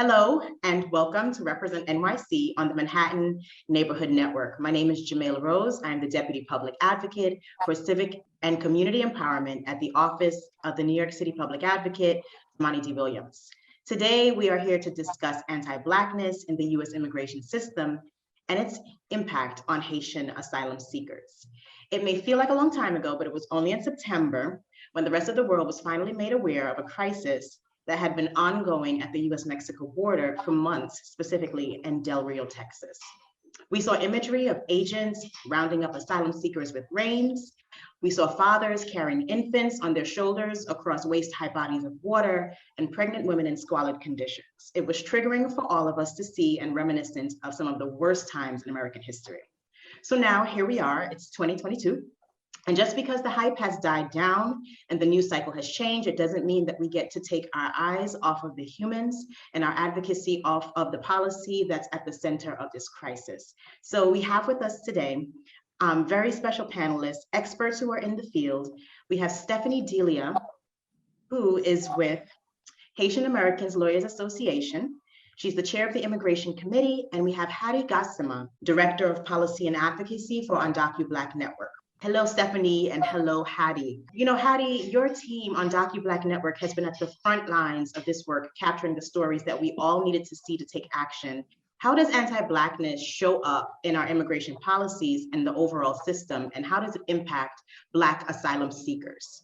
Hello and welcome to Represent NYC on the Manhattan Neighborhood Network. My name is Xamayla Rose. I am the Deputy Public Advocate for Civic and Community Empowerment at the Office of the New York City Public Advocate, Monty D. Williams. Today, we are here to discuss anti-Blackness in the U.S. immigration system and its impact on Haitian asylum seekers. It may feel like a long time ago, but it was only in September when the rest of the world was finally made aware of a crisis that had been ongoing at the US-Mexico border for months, specifically in Del Rio, Texas. We saw imagery of agents rounding up asylum seekers with reins. We saw fathers carrying infants on their shoulders across waist-high bodies of water and pregnant women in squalid conditions. It was triggering for all of us to see and reminiscent of some of the worst times in American history. So now here we are, it's 2022. And just because the hype has died down and the news cycle has changed, it doesn't mean that we get to take our eyes off of the humans and our advocacy off of the policy that's at the center of this crisis. So we have with us today very special panelists, experts who are in the field. We have Stephanie Delia, who is with Haitian Americans Lawyers Association. She's the chair of the Immigration Committee, and we have Haddy Gassama, Director of Policy and Advocacy for UndocuBlack Network. Hello, Stephanie, and hello, Haddy. You know, Haddy, your team on UndocuBlack Network has been at the front lines of this work, capturing the stories that we all needed to see to take action. How does anti-Blackness show up in our immigration policies and the overall system, and how does it impact Black asylum seekers?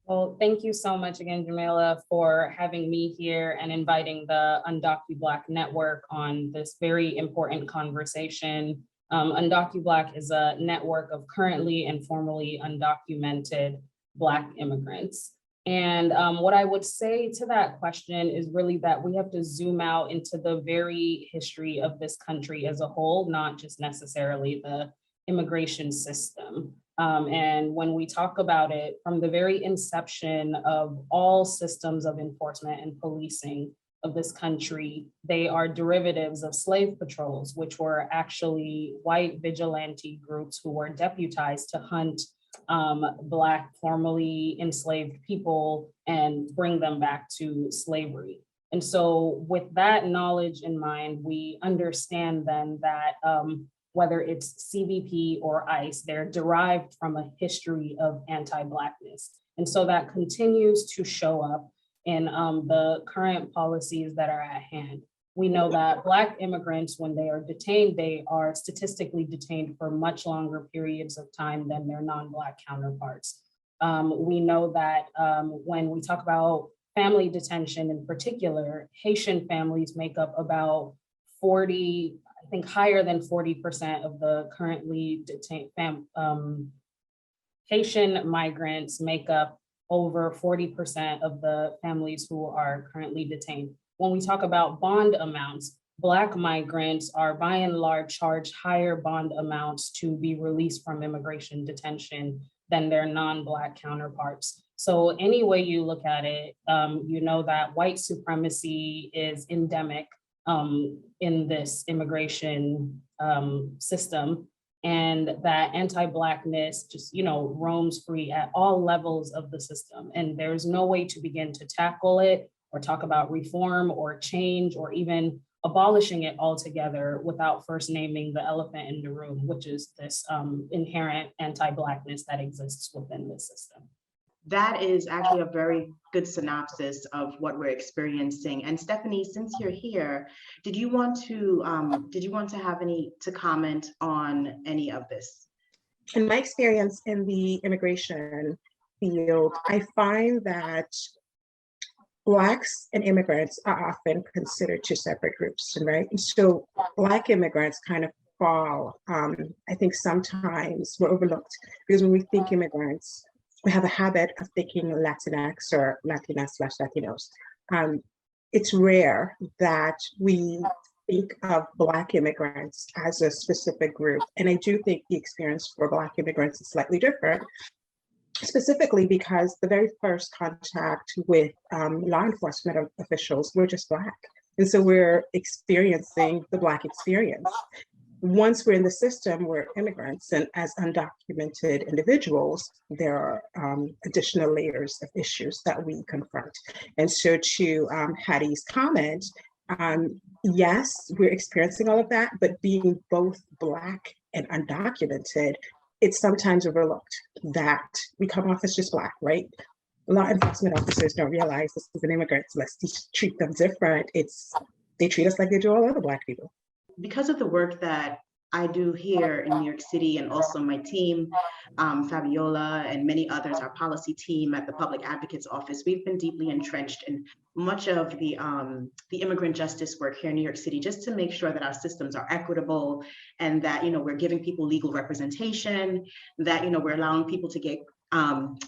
Well, thank you so much again, Xamayla, for having me here and inviting the UndocuBlack Network on this very important conversation. UndocuBlack is a network of currently and formerly undocumented Black immigrants. And what I would say to that question is really that we have to zoom out into the very history of this country as a whole, not just necessarily the immigration system. And when we talk about it, from the very inception of all systems of enforcement and policing of this country, they are derivatives of slave patrols, which were actually white vigilante groups who were deputized to hunt Black formerly enslaved people and bring them back to slavery. And so with that knowledge in mind, we understand then that whether it's CBP or ICE, they're derived from a history of anti-Blackness. And so that continues to show up in the current policies that are at hand. We know that Black immigrants, when they are detained, they are statistically detained for much longer periods of time than their non-Black counterparts. We know that when we talk about family detention in particular, Haitian families make up about 40, I think higher than 40% of the currently detained Haitian migrants make up over 40% of the families who are currently detained. When we talk about bond amounts, Black migrants are by and large charged higher bond amounts to be released from immigration detention than their non-Black counterparts. So any way you look at it, you know that white supremacy is endemic in this immigration system, and that anti-Blackness just, roams free at all levels of the system. And there's no way to begin to tackle it or talk about reform or change or even abolishing it altogether without first naming the elephant in the room, which is this inherent anti-Blackness that exists within the system. That is actually a very good synopsis of what we're experiencing. And Stephanie, since you're here, did you want to have any to comment on any of this? In my experience in the immigration field, I find that Blacks and immigrants are often considered two separate groups, right? And so Black immigrants kind of fall, I think sometimes we're overlooked because when we think immigrants, we have a habit of thinking Latinx or Latina/Latinos. It's rare that we think of Black immigrants as a specific group. And I do think the experience for Black immigrants is slightly different, specifically because the very first contact with law enforcement officials were just Black. And so we're experiencing the Black experience. Once we're in the system, we're immigrants, and as undocumented individuals, there are additional layers of issues that we confront. And so to Haddy's comment, Yes, we're experiencing all of that, but being both Black and undocumented, it's sometimes overlooked that we come off as just Black, right? Law enforcement officers don't realize this is an immigrant, so let's treat them different. They treat us like they do all other Black people. Because of the work that I do here in New York City, and also my team, Fabiola and many others, our policy team at the Public Advocate's Office, we've been deeply entrenched in much of the immigrant justice work here in New York City, just to make sure that our systems are equitable and that, we're giving people legal representation, that, we're allowing people to get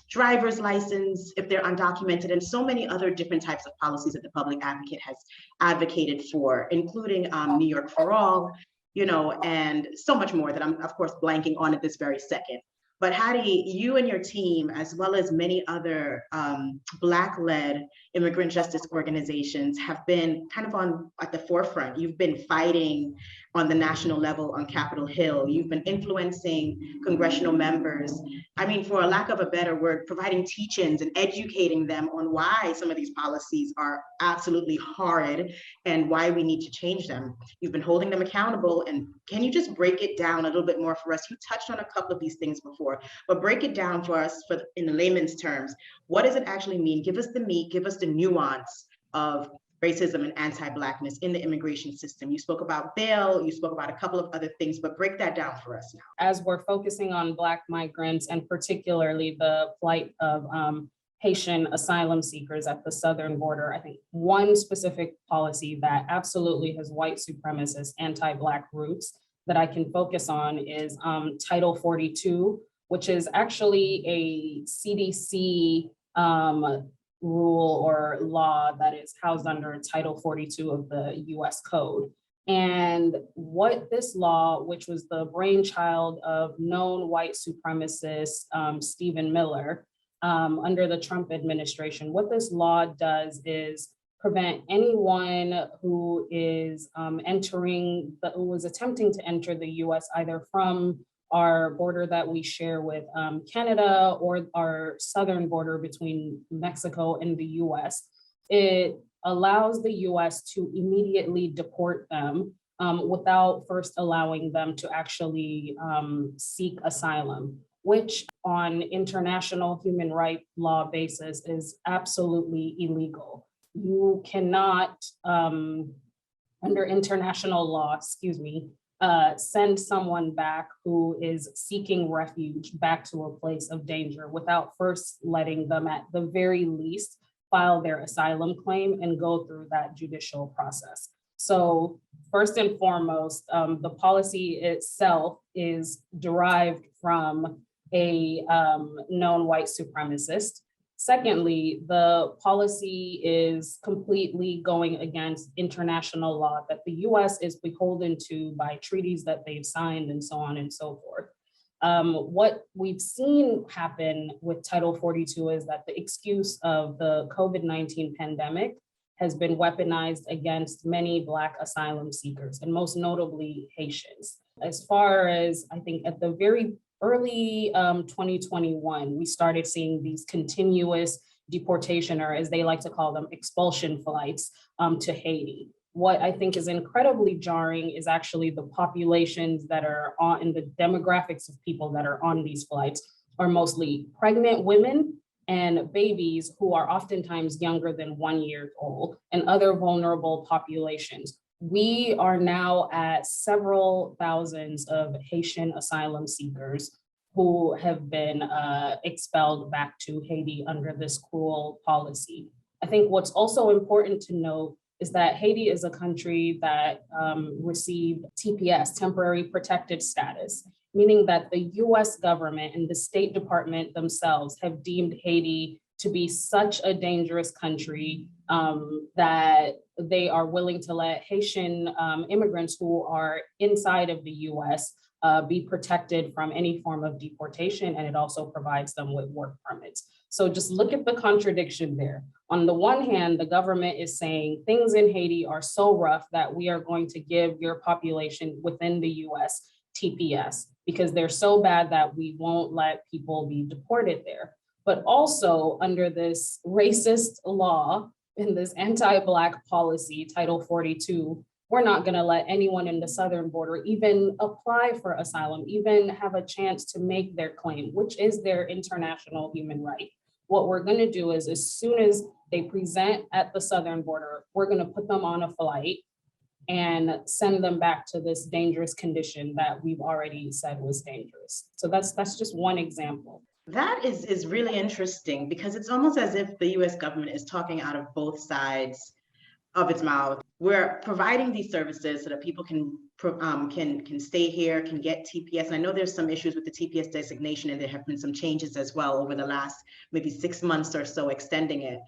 driver's license if they're undocumented, and so many other different types of policies that the Public Advocate has advocated for, including New York for All, and so much more that I'm, of course, blanking on at this very second. But Haddy, you and your team, as well as many other Black-led immigrant justice organizations, have been kind of at the forefront. You've been fighting on the national level on Capitol Hill. You've been influencing congressional members. I mean, for a lack of a better word, providing teach-ins and educating them on why some of these policies are absolutely horrid and why we need to change them. You've been holding them accountable. And can you just break it down a little bit more for us? You touched on a couple of these things before, but break it down for us in the layman's terms. What does it actually mean? Give us the meat, give us the nuance of racism and anti-Blackness in the immigration system. You spoke about bail, you spoke about a couple of other things, but break that down for us now. As we're focusing on Black migrants and particularly the plight of Haitian asylum seekers at the southern border, I think one specific policy that absolutely has white supremacist anti-Black roots that I can focus on is Title 42, which is actually a CDC rule or law that is housed under Title 42 of the US Code. And what this law, which was the brainchild of known white supremacist Stephen Miller under the Trump administration, what this law does is prevent anyone who is who was attempting to enter the US either from our border that we share with Canada or our southern border between Mexico and the US. It allows the US to immediately deport them without first allowing them to actually seek asylum, which on international human rights law basis is absolutely illegal. You cannot, under international law, send someone back who is seeking refuge back to a place of danger without first letting them at the very least file their asylum claim and go through that judicial process. So first and foremost, the policy itself is derived from a known white supremacist. Secondly, the policy is completely going against international law that the US is beholden to by treaties that they've signed and so on and so forth. What we've seen happen with Title 42 is that the excuse of the COVID-19 pandemic has been weaponized against many Black asylum seekers, and most notably Haitians. As far as, I think at the very early 2021, we started seeing these continuous deportation, or as they like to call them, expulsion flights to Haiti. What I think is incredibly jarring is actually the populations that are on, and the demographics of people that are on these flights are mostly pregnant women and babies who are oftentimes younger than 1 year old, and other vulnerable populations. We are now at several thousands of Haitian asylum seekers who have been expelled back to Haiti under this cruel policy. I think what's also important to note is that Haiti is a country that received TPS, temporary protected status, meaning that the US government and the State Department themselves have deemed Haiti to be such a dangerous country that they are willing to let Haitian immigrants who are inside of the US be protected from any form of deportation, and it also provides them with work permits. So just look at the contradiction there. On the one hand, the government is saying things in Haiti are so rough that we are going to give your population within the US TPS because they're so bad that we won't let people be deported there. But also under this racist law, in this anti-Black policy, Title 42, we're not going to let anyone in the southern border even apply for asylum, even have a chance to make their claim, which is their international human right. What we're going to do is, as soon as they present at the southern border, we're going to put them on a flight and send them back to this dangerous condition that we've already said was dangerous. So that's just one example. That is really interesting, because it's almost as if the US government is talking out of both sides of its mouth. We're providing these services so that people can stay here, can get TPS. And I know there's some issues with the TPS designation, and there have been some changes as well over the last maybe 6 months or so, extending it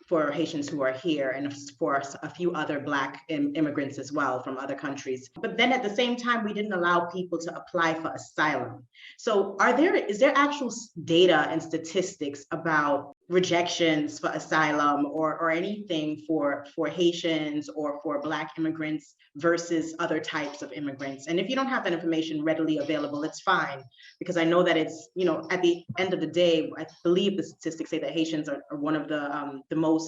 for Haitians who are here, and for a few other Black immigrants as well from other countries. But then at the same time, we didn't allow people to apply for asylum. So is there actual data and statistics about rejections for asylum or anything for Haitians or for Black immigrants versus other types of immigrants? And if you don't have that information readily available, it's fine, because I know that it's, at the end of the day, I believe the statistics say that Haitians are one of the most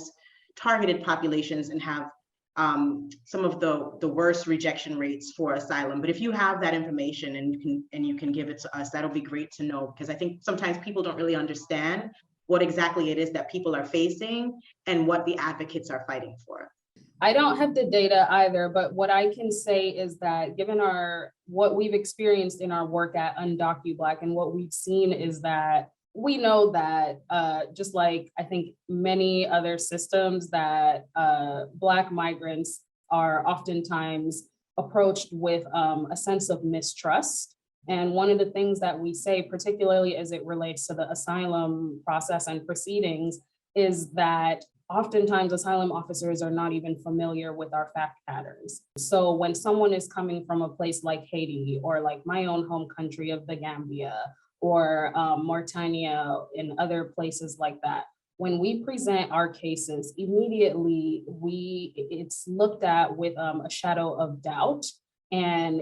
targeted populations and have some of the worst rejection rates for asylum. But if you have that information and you can give it to us, that'll be great to know, because I think sometimes people don't really understand what exactly it is that people are facing and what the advocates are fighting for. I don't have the data either, but what I can say is that given what we've experienced in our work at UndocuBlack, and what we've seen is that we know that just like I think many other systems, that Black migrants are oftentimes approached with a sense of mistrust. And one of the things that we say, particularly as it relates to the asylum process and proceedings, is that oftentimes asylum officers are not even familiar with our fact patterns. So when someone is coming from a place like Haiti, or like my own home country of the Gambia, or Mauritania and other places like that, when we present our cases, immediately it's looked at with a shadow of doubt. And,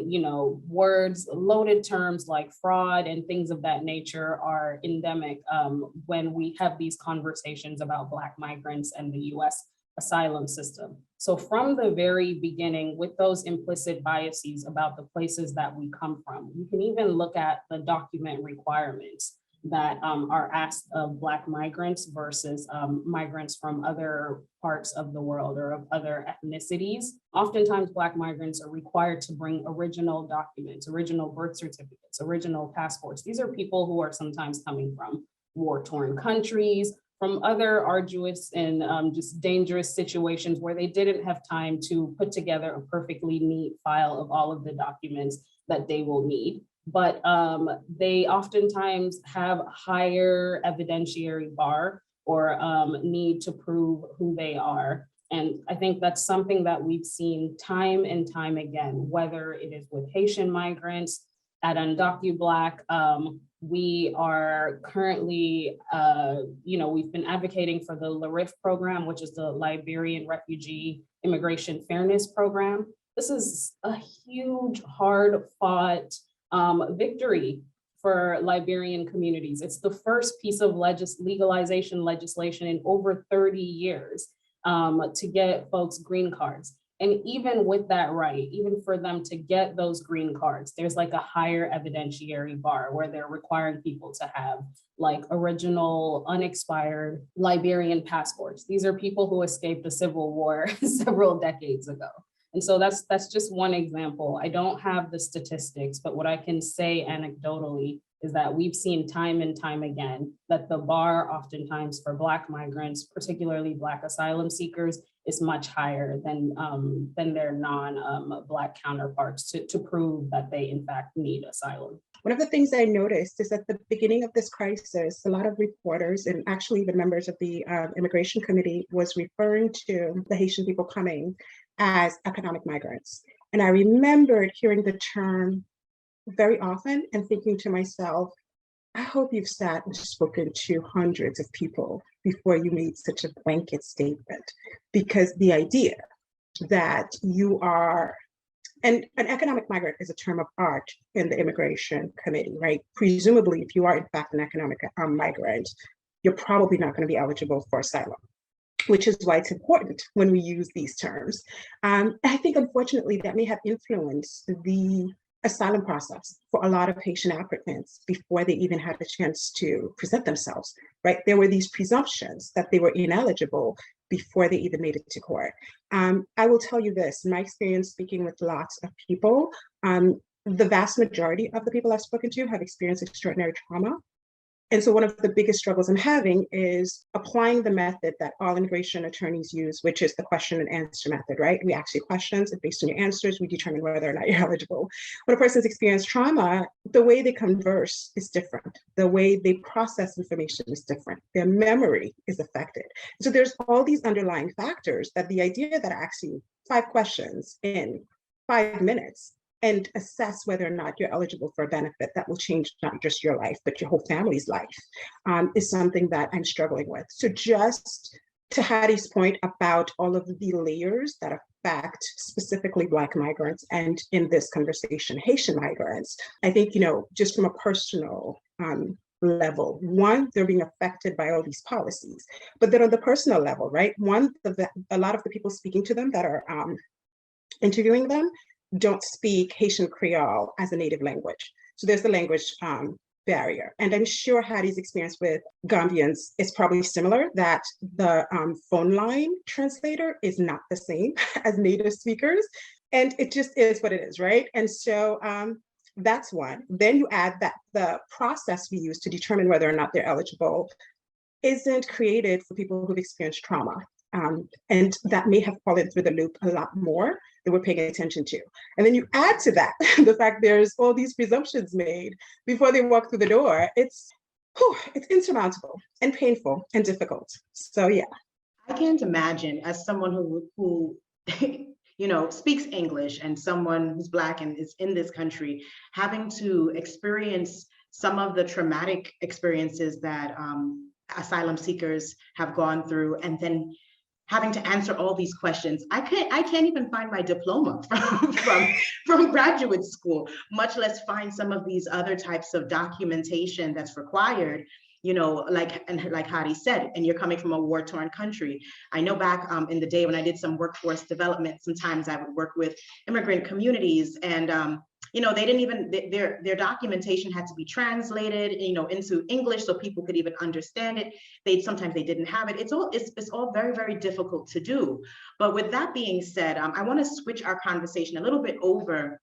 words, loaded terms like fraud and things of that nature are endemic when we have these conversations about Black migrants and the US asylum system. So from the very beginning, with those implicit biases about the places that we come from, you can even look at the document requirements that are asked of Black migrants versus migrants from other parts of the world or of other ethnicities. Oftentimes, Black migrants are required to bring original documents, original birth certificates, original passports. These are people who are sometimes coming from war-torn countries, from other arduous and just dangerous situations where they didn't have time to put together a perfectly neat file of all of the documents that they will need. But they oftentimes have a higher evidentiary bar or need to prove who they are. And I think that's something that we've seen time and time again, whether it is with Haitian migrants. At UndocuBlack, we are currently, we've been advocating for the LARIF program, which is the Liberian Refugee Immigration Fairness Program. This is a huge, hard-fought victory for Liberian communities. It's the first piece of legalization legislation in over 30 years to get folks green cards. And even with that right, even for them to get those green cards, there's like a higher evidentiary bar where they're requiring people to have like original unexpired Liberian passports. These are people who escaped a civil war several decades ago. And so that's just one example. I don't have the statistics, but what I can say anecdotally is that we've seen time and time again that the bar oftentimes for Black migrants, particularly Black asylum seekers, is much higher than their non-Black counterparts to prove that they in fact need asylum. One of the things I noticed is at the beginning of this crisis, a lot of reporters and actually the members of the immigration committee was referring to the Haitian people coming as economic migrants. And I remembered hearing the term very often and thinking to myself, I hope you've sat and spoken to hundreds of people before you made such a blanket statement, because the idea that you are, and an economic migrant is a term of art in the immigration committee, right? Presumably, if you are in fact an economic migrant, you're probably not going to be eligible for asylum. which is why it's important when we use these terms. I think, unfortunately, that may have influenced the asylum process for a lot of Haitian applicants before they even had a chance to present themselves, right? There were these presumptions that they were ineligible before they even made it to court. I will tell you this, my experience speaking with lots of people, the vast majority of the people I've spoken to have experienced extraordinary trauma. And so one of the biggest struggles I'm having is applying the method that all immigration attorneys use, which is the question and answer method, right? We ask you questions, and based on your answers, we determine whether or not you're eligible. When a person's experienced trauma, the way they converse is different. The way they process information is different. Their memory is affected. So there's all these underlying factors that the idea that I ask you 5 questions in 5 minutes and assess whether or not you're eligible for a benefit that will change not just your life, but your whole family's life, is something that I'm struggling with. So just to Haddy's point about all of the layers that affect specifically Black migrants, and in this conversation, Haitian migrants, I think, just from a personal level, one, they're being affected by all these policies, but then on the personal level, right? One, a lot of the people speaking to them that are interviewing them don't speak Haitian Creole as a native language. So there's the language barrier. And I'm sure Haddy's experience with Gambians is probably similar, that the phone line translator is not the same as native speakers. And it just is what it is, right? And so that's one. Then you add that the process we use to determine whether or not they're eligible isn't created for people who've experienced trauma. And that may have fallen through the loop a lot more than we're paying attention to. And then you add to that the fact there's all these presumptions made before they walk through the door. It's insurmountable and painful and difficult. So yeah. I can't imagine, as someone who speaks English and someone who's Black and is in this country, having to experience some of the traumatic experiences that asylum seekers have gone through, and then having to answer all these questions. I can't even find my diploma from graduate school, much less find some of these other types of documentation that's required, like Haddy said, and you're coming from a war-torn country. I know back in the day when I did some workforce development, sometimes I would work with immigrant communities, and they didn't even, their documentation had to be translated, into English so people could even understand it. Sometimes they didn't have it. It's all very, very difficult to do. But with that being said, I want to switch our conversation a little bit over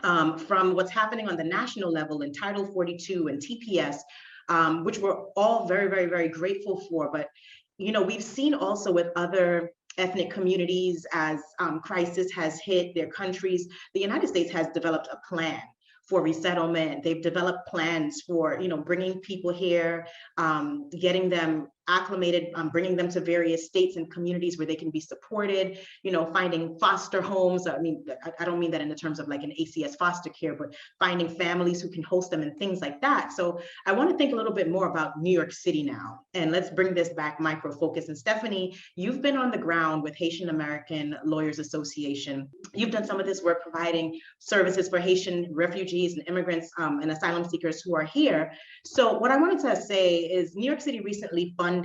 from what's happening on the national level in Title 42 and TPS, which we're all very, very, very grateful for. But, we've seen also with other ethnic communities as crisis has hit their countries, the United States has developed a plan for resettlement. They've developed plans for, bringing people here, getting them acclimated, bringing them to various states and communities where they can be supported, finding foster homes. I mean, I don't mean that in the terms of like an ACS foster care, but finding families who can host them and things like that. So I want to think a little bit more about New York City now, and let's bring this back micro focus. And Stephanie, you've been on the ground with Haitian American Lawyers Association. You've done some of this work providing services for Haitian refugees and immigrants and asylum seekers who are here. So what I wanted to say is New York City recently funded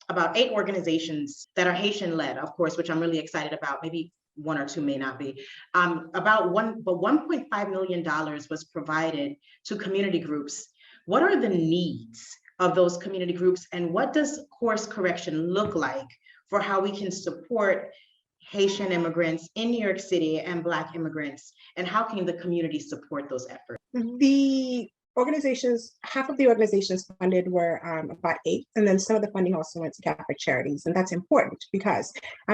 about 8 organizations that are Haitian-led, of course, which I'm really excited about. Maybe 1 or 2 may not be. But $1.5 million was provided to community groups. What are the needs of those community groups, and what does course correction look like for how we can support Haitian immigrants in New York City and Black immigrants, and how can the community support those efforts? The organizations, half of the organizations funded were about 8, and then some of the funding also went to Catholic Charities, and that's important because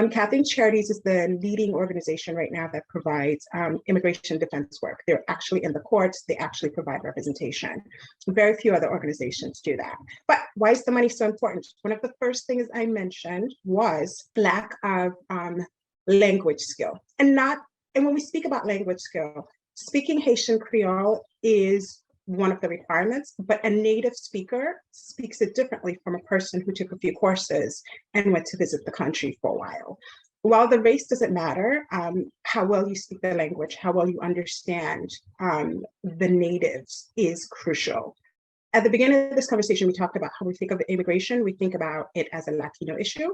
Catholic Charities is the leading organization right now that provides immigration defense work. They're actually in the courts, they actually provide representation. Very few other organizations do that. But why is the money so important? One of the first things I mentioned was lack of language skill. And when we speak about language skill, speaking Haitian Creole is one of the requirements, but a native speaker speaks it differently from a person who took a few courses and went to visit the country for a while. While the race doesn't matter, how well you speak the language, how well you understand the natives is crucial. At the beginning of this conversation, we talked about how we think of immigration. We think about it as a Latino issue.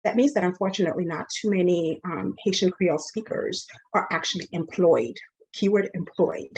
That means that unfortunately not too many Haitian Creole speakers are actually employed, keyword employed,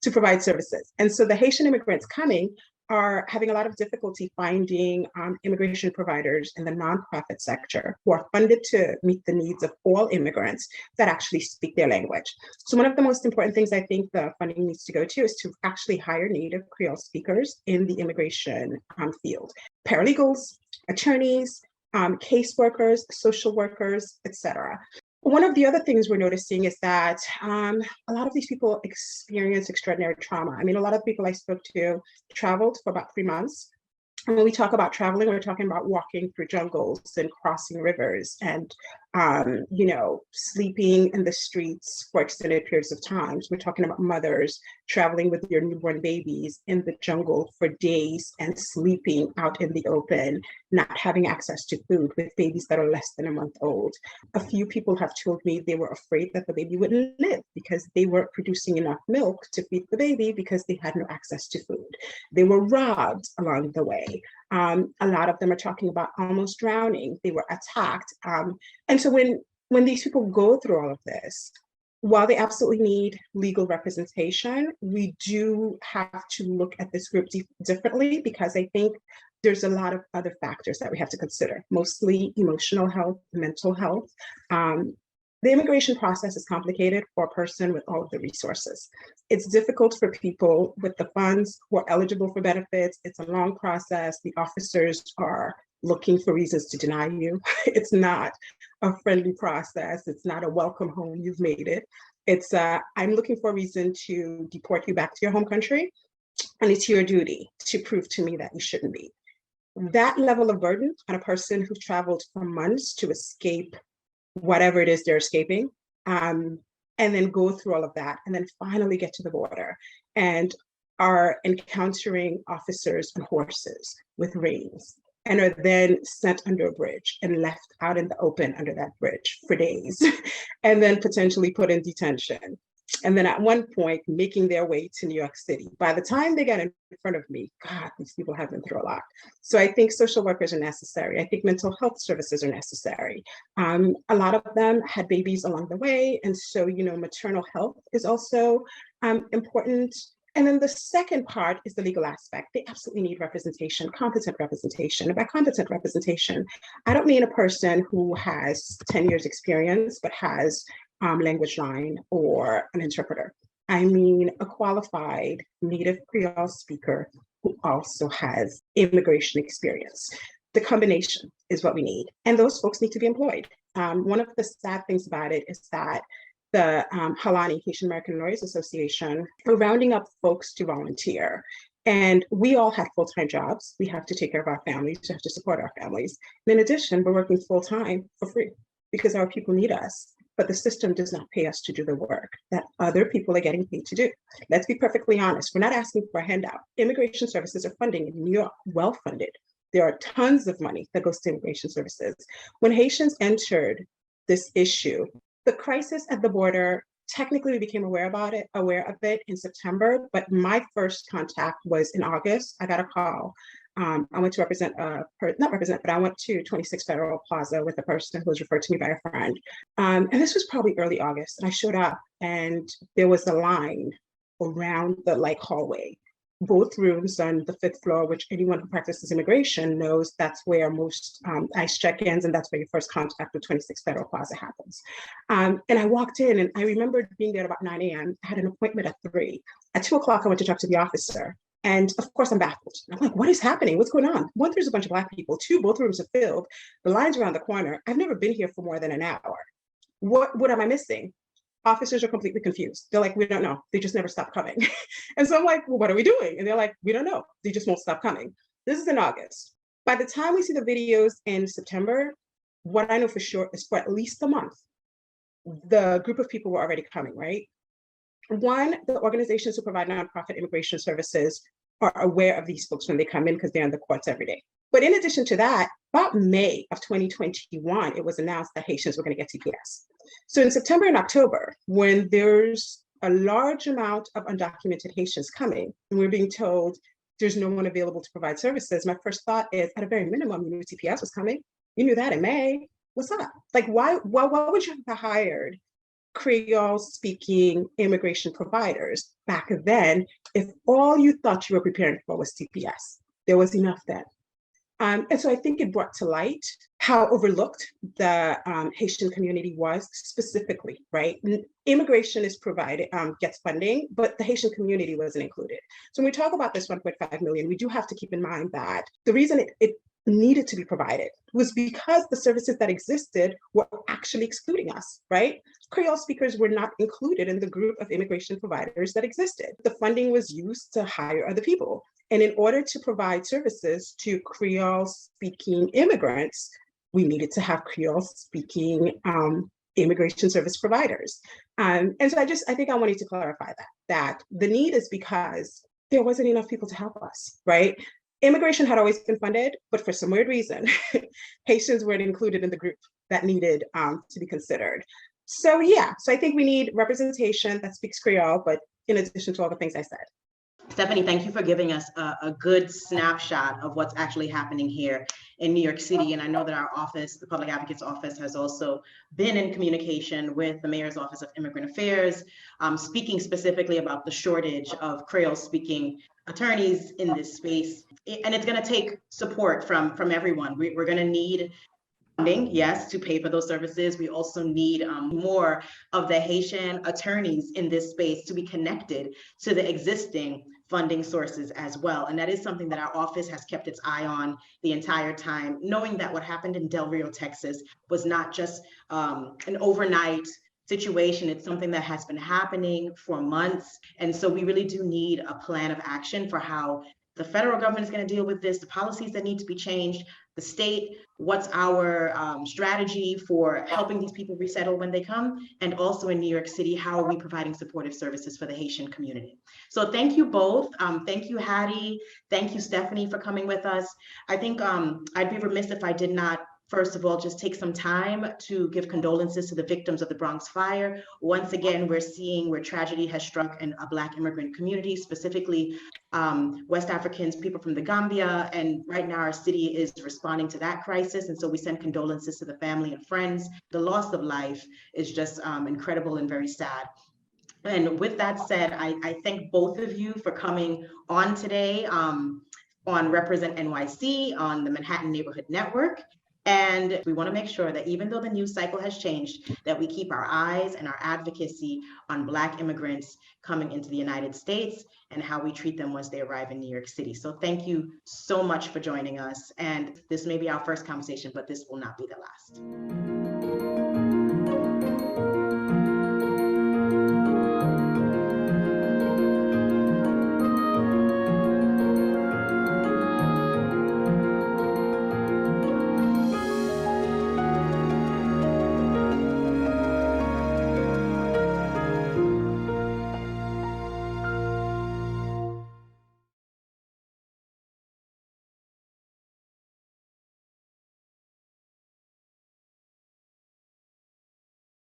to provide services. And so the Haitian immigrants coming are having a lot of difficulty finding immigration providers in the nonprofit sector who are funded to meet the needs of all immigrants that actually speak their language. So one of the most important things I think the funding needs to go to is to actually hire native Creole speakers in the immigration field. Paralegals, attorneys, caseworkers, social workers, etc. One of the other things we're noticing is that a lot of these people experience extraordinary trauma. I mean, a lot of people I spoke to traveled for about 3 months. And when we talk about traveling, we're talking about walking through jungles and crossing rivers and, sleeping in the streets for extended periods of time. We're talking about mothers traveling with their newborn babies in the jungle for days and sleeping out in the open, not having access to food with babies that are less than a month old. A few people have told me they were afraid that the baby wouldn't live because they weren't producing enough milk to feed the baby because they had no access to food. They were robbed along the way. A lot of them are talking about almost drowning. They were attacked. And so when these people go through all of this, while they absolutely need legal representation, we do have to look at this group differently, because I think there's a lot of other factors that we have to consider, mostly emotional health, mental health. The immigration process is complicated for a person with all of the resources. It's difficult for people with the funds who are eligible for benefits. It's a long process. The officers are looking for reasons to deny you. It's not a friendly process. It's not a welcome home, you've made it. It's I'm looking for a reason to deport you back to your home country, and it's your duty to prove to me that you shouldn't be. That level of burden on a person who traveled for months to escape whatever it is they're escaping, and then go through all of that, and then finally get to the border and are encountering officers on horses with reins, and are then sent under a bridge and left out in the open under that bridge for days, and then potentially put in detention. And then at one point, making their way to New York City. By the time they get in front of me, God, these people have been through a lot. So I think social workers are necessary. I think mental health services are necessary. A lot of them had babies along the way. And so, maternal health is also important. And then the second part is the legal aspect. They absolutely need representation, competent representation. And by competent representation, I don't mean a person who has 10 years experience, but has language line or an interpreter. I mean a qualified native Creole speaker who also has immigration experience. The combination is what we need. And those folks need to be employed. One of the sad things about it is that the Halani, Haitian American Lawyers Association, are rounding up folks to volunteer. And we all have full-time jobs. We have to take care of our families. We have to support our families. And in addition, we're working full-time for free because our people need us. But the system does not pay us to do the work that other people are getting paid to do. Let's be perfectly honest. We're not asking for a handout. Immigration services are funding in New York, well-funded. There are tons of money that goes to immigration services. When Haitians entered this issue, the crisis at the border, technically we became aware of it in September, but my first contact was in August. I got a call. I went to I went to 26 Federal Plaza with a person who was referred to me by a friend. And this was probably early August. And I showed up and there was a line around the hallway, both rooms on the 5th floor, which anyone who practices immigration knows that's where most ICE check-ins, and that's where your first contact with 26 Federal Plaza happens. And I walked in and I remembered being there at about 9 a.m. I had an appointment at 3. At 2 o'clock, I went to talk to the officer. And of course, I'm baffled. I'm like, what is happening? What's going on? 1, there's a bunch of Black people. 2, both rooms are filled. The line's around the corner. I've never been here for more than an hour. What am I missing? Officers are completely confused. They're like, we don't know. They just never stop coming. And so I'm like, well, what are we doing? And they're like, we don't know. They just won't stop coming. This is in August. By the time we see the videos in September, what I know for sure is for at least a month, the group of people were already coming, right? One, the organizations who provide nonprofit immigration services are aware of these folks when they come in because they're in the courts every day. But in addition to that, about May of 2021, it was announced that Haitians were going to get TPS. So in September and October, when there's a large amount of undocumented Haitians coming, and we're being told there's no one available to provide services, my first thought is, at a very minimum, you knew TPS was coming. You knew that in May. What's up? Like, why would you have hired Creole-speaking immigration providers back then if all you thought you were preparing for was TPS? There was enough then. And so I think it brought to light how overlooked the Haitian community was specifically, right? Immigration is provided, gets funding, but the Haitian community wasn't included. So when we talk about this 1.5 million, we do have to keep in mind that the reason it needed to be provided was because the services that existed were actually excluding us, right? Creole speakers were not included in the group of immigration providers that existed. The funding was used to hire other people. And in order to provide services to Creole-speaking immigrants, we needed to have Creole-speaking immigration service providers. And so I think I wanted to clarify that the need is because there wasn't enough people to help us, right? Immigration had always been funded, but for some weird reason, Haitians weren't included in the group that needed to be considered. So yeah, so I think we need representation that speaks Creole, but in addition to all the things I said. Stephanie, thank you for giving us a good snapshot of what's actually happening here in New York City. And I know that our office, the Public Advocate's Office, has also been in communication with the Mayor's Office of Immigrant Affairs, speaking specifically about the shortage of Creole-speaking attorneys in this space. And it's going to take support from everyone. We're going to need funding, yes, to pay for those services. We also need more of the Haitian attorneys in this space to be connected to the existing funding sources as well. And that is something that our office has kept its eye on the entire time, knowing that what happened in Del Rio, Texas was not just an overnight situation. It's something that has been happening for months. And so we really do need a plan of action for how the federal government is going to deal with this, the policies that need to be changed, the state, what's our strategy for helping these people resettle when they come, and also in New York City, how are we providing supportive services for the Haitian community? So thank you both. Thank you, Haddy. Thank you, Stephanie, for coming with us. I think I'd be remiss if I did not, first of all, just take some time to give condolences to the victims of the Bronx fire. Once again, we're seeing where tragedy has struck in a Black immigrant community, specifically West Africans, people from the Gambia. And right now our city is responding to that crisis. And so we send condolences to the family and friends. The loss of life is just incredible and very sad. And with that said, I thank both of you for coming on today on Represent NYC on the Manhattan Neighborhood Network. And we want to make sure that even though the news cycle has changed, that we keep our eyes and our advocacy on Black immigrants coming into the United States and how we treat them once they arrive in New York City. So thank you so much for joining us. And this may be our first conversation, but this will not be the last.